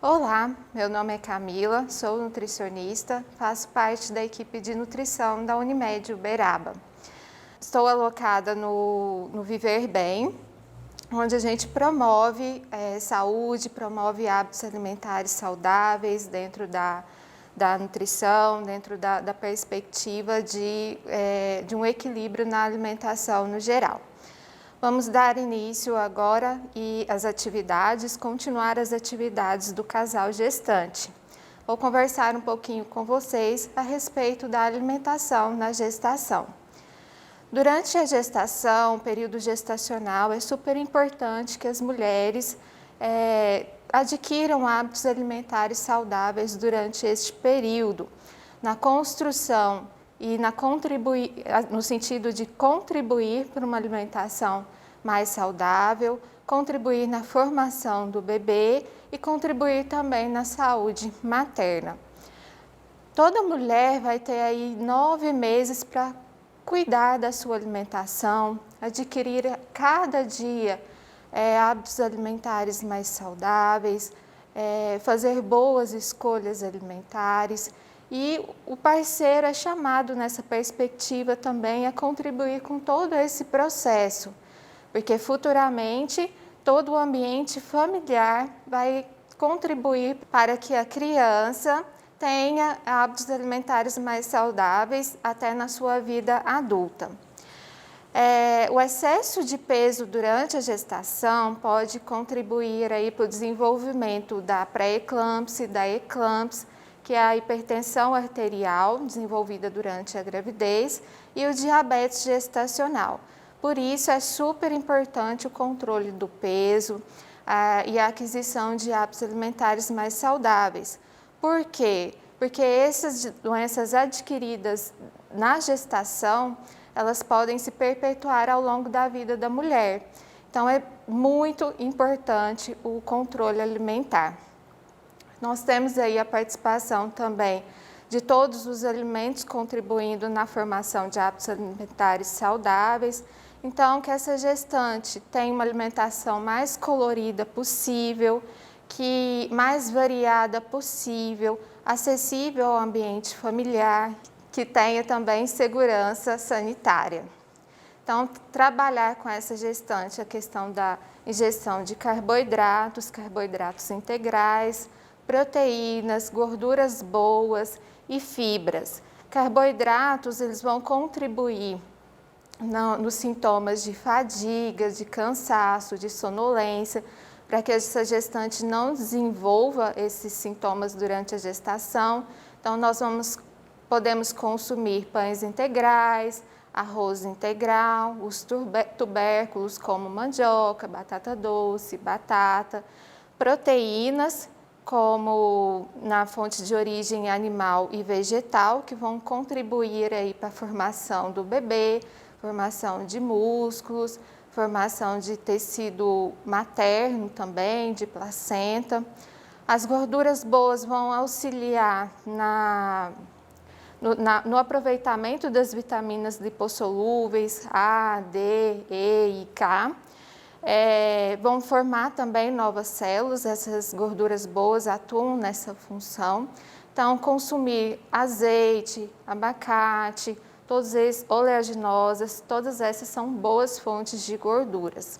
Olá, meu nome é Camila, sou nutricionista, faço parte da equipe de nutrição da Unimed Uberaba. Estou alocada no Viver Bem, onde a gente promove saúde, promove hábitos alimentares saudáveis dentro da nutrição, dentro da perspectiva de um equilíbrio na alimentação no geral. Vamos dar início agora continuar as atividades do casal gestante. Vou conversar um pouquinho com vocês a respeito da alimentação na gestação. Durante a gestação, período gestacional, é super importante que as mulheres adquiram hábitos alimentares saudáveis durante este período, na construção e no sentido de contribuir para uma alimentação mais saudável, contribuir na formação do bebê e contribuir também na saúde materna. Toda mulher vai ter aí 9 meses para cuidar da sua alimentação, adquirir a cada dia hábitos alimentares mais saudáveis, fazer boas escolhas alimentares. E o parceiro é chamado nessa perspectiva também a contribuir com todo esse processo, porque futuramente todo o ambiente familiar vai contribuir para que a criança tenha hábitos alimentares mais saudáveis até na sua vida adulta. O excesso de peso durante a gestação pode contribuir aí para o desenvolvimento da pré-eclâmpsia e da eclâmpsia, que é a hipertensão arterial desenvolvida durante a gravidez e o diabetes gestacional. Por isso é super importante o controle do peso e a aquisição de hábitos alimentares mais saudáveis. Por quê? Porque essas doenças adquiridas na gestação, elas podem se perpetuar ao longo da vida da mulher. Então é muito importante o controle alimentar. Nós temos aí a participação também de todos os alimentos contribuindo na formação de hábitos alimentares saudáveis. Então, que essa gestante tenha uma alimentação mais colorida possível, mais variada possível, acessível ao ambiente familiar, que tenha também segurança sanitária. Então, trabalhar com essa gestante a questão da ingestão de carboidratos integrais, proteínas, gorduras boas e fibras. Carboidratos, eles vão contribuir nos sintomas de fadiga, de cansaço, de sonolência, para que essa gestante não desenvolva esses sintomas durante a gestação. Então, nós podemos consumir pães integrais, arroz integral, os tubérculos como mandioca, batata doce, batata, proteínas como na fonte de origem animal e vegetal, que vão contribuir aí para a formação do bebê, formação de músculos, formação de tecido materno também, de placenta. As gorduras boas vão auxiliar no aproveitamento das vitaminas lipossolúveis A, D, E e K. Vão formar também novas células, essas gorduras boas atuam nessa função. Então, consumir azeite, abacate, todos esses oleaginosas, todas essas são boas fontes de gorduras.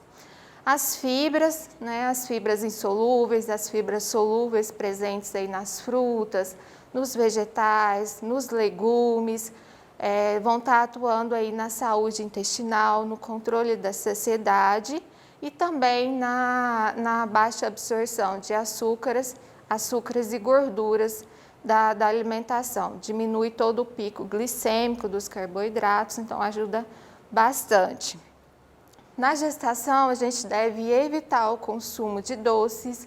As fibras, as fibras insolúveis, as fibras solúveis presentes aí nas frutas, nos vegetais, nos legumes, vão estar atuando aí na saúde intestinal, no controle da saciedade e também na baixa absorção de açúcares e gorduras da alimentação. Diminui todo o pico glicêmico dos carboidratos, então ajuda bastante. Na gestação, a gente deve evitar o consumo de doces,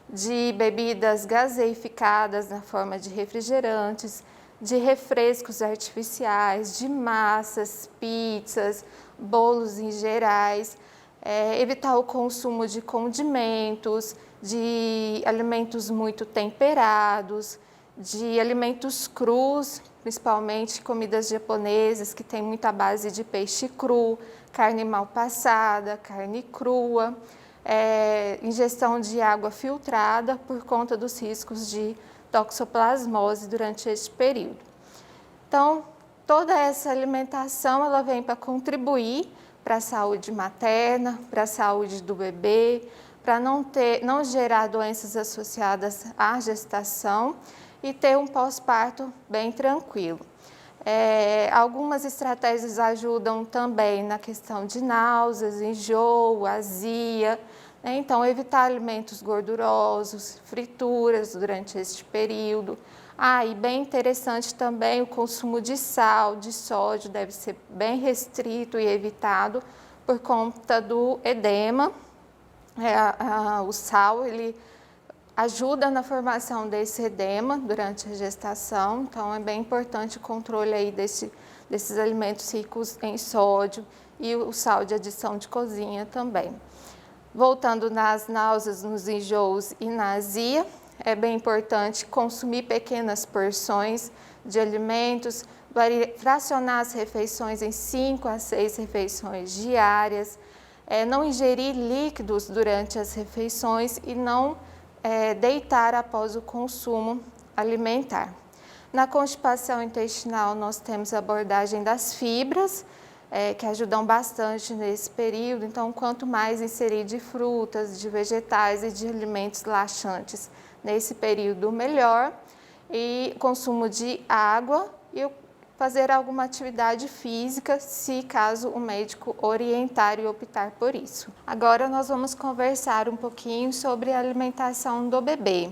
de bebidas gaseificadas na forma de refrigerantes, de refrescos artificiais, de massas, pizzas, bolos em gerais, evitar o consumo de condimentos, de alimentos muito temperados, de alimentos crus, principalmente comidas japonesas que têm muita base de peixe cru, carne mal passada, carne crua. ingestão de água filtrada por conta dos riscos de toxoplasmose durante este período. Então, toda essa alimentação ela vem para contribuir para a saúde materna, para a saúde do bebê, para não gerar doenças associadas à gestação e ter um pós-parto bem tranquilo. Algumas estratégias ajudam também na questão de náuseas, enjoo, azia, né? Então, evitar alimentos gordurosos, frituras durante este período. E bem interessante também o consumo de sal, de sódio, deve ser bem restrito e evitado por conta do edema. O sal, ele ajuda na formação desse edema durante a gestação, então é bem importante o controle aí desses alimentos ricos em sódio e o sal de adição de cozinha também. Voltando nas náuseas, nos enjoos e na azia, é bem importante consumir pequenas porções de alimentos, fracionar as refeições em 5 a 6 refeições diárias, não ingerir líquidos durante as refeições e não deitar após o consumo alimentar. Na constipação intestinal, nós temos a abordagem das fibras, que ajudam bastante nesse período. Então, quanto mais inserir de frutas, de vegetais e de alimentos laxantes nesse período, melhor. E consumo de água e fazer alguma atividade física, se caso o médico orientar e optar por isso. Agora nós vamos conversar um pouquinho sobre a alimentação do bebê.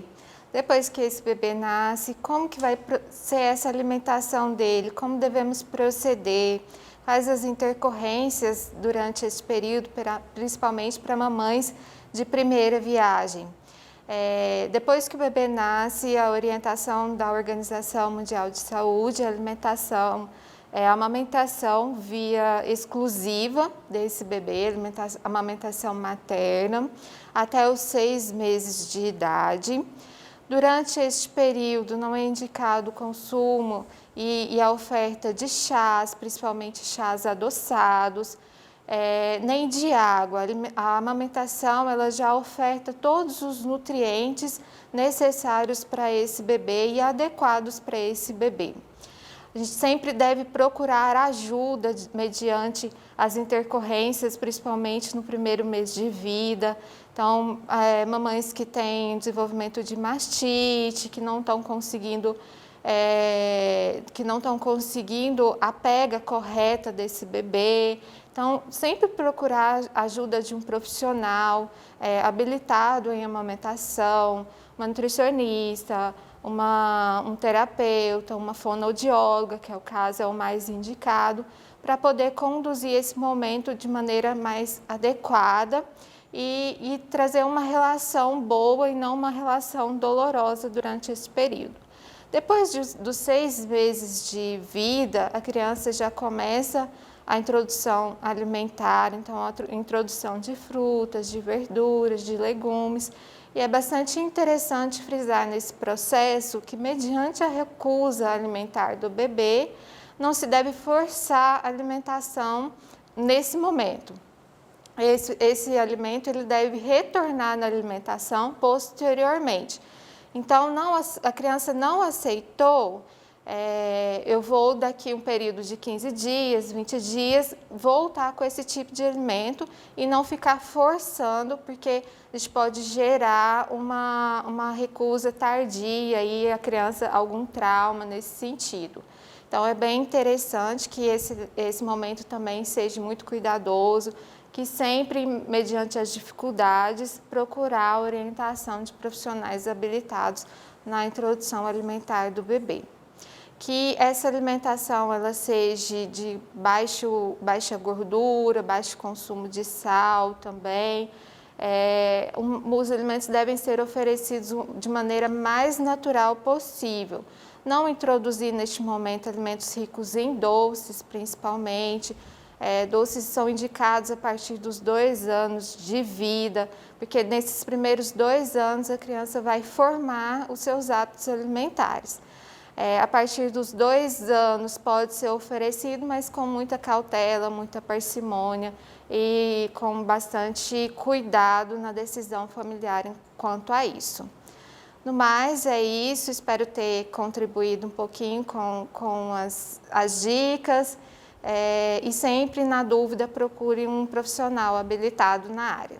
Depois que esse bebê nasce, como que vai ser essa alimentação dele, como devemos proceder, quais as intercorrências durante esse período, principalmente para mamães de primeira viagem. Depois que o bebê nasce, a orientação da Organização Mundial de Saúde, a amamentação via exclusiva desse bebê, amamentação materna, até os 6 meses de idade. Durante este período, não é indicado o consumo e a oferta de chás, principalmente chás adoçados, nem de água. A amamentação ela já oferta todos os nutrientes necessários para esse bebê e adequados para esse bebê. A gente sempre deve procurar ajuda mediante as intercorrências, principalmente no primeiro mês de vida. Então, mamães que têm desenvolvimento de mastite, que não estão conseguindo a pega correta desse bebê. Então, sempre procurar a ajuda de um profissional habilitado em amamentação, uma nutricionista, um terapeuta, uma fonoaudióloga, que é o mais indicado, para poder conduzir esse momento de maneira mais adequada e trazer uma relação boa e não uma relação dolorosa durante esse período. Depois dos 6 meses de vida, a criança já começa a introdução alimentar, então a introdução de frutas, de verduras, de legumes. E é bastante interessante frisar nesse processo que, mediante a recusa alimentar do bebê, não se deve forçar a alimentação nesse momento. Esse alimento ele deve retornar na alimentação posteriormente. Então, a criança não aceitou, eu vou daqui um período de 15 dias, 20 dias, voltar com esse tipo de alimento e não ficar forçando, porque isso pode gerar uma recusa tardia e a criança algum trauma nesse sentido. Então, é bem interessante que esse momento também seja muito cuidadoso, que sempre, mediante as dificuldades, procurar a orientação de profissionais habilitados na introdução alimentar do bebê. Que essa alimentação ela seja de baixa gordura, baixo consumo de sal também. Os alimentos devem ser oferecidos de maneira mais natural possível. Não introduzir neste momento alimentos ricos em doces, principalmente. Doces são indicados a partir dos 2 anos de vida, porque nesses primeiros 2 anos a criança vai formar os seus hábitos alimentares. A partir dos 2 anos pode ser oferecido, mas com muita cautela, muita parcimônia e com bastante cuidado na decisão familiar quanto a isso. No mais, é isso. Espero ter contribuído um pouquinho com as dicas. E sempre, na dúvida, procure um profissional habilitado na área.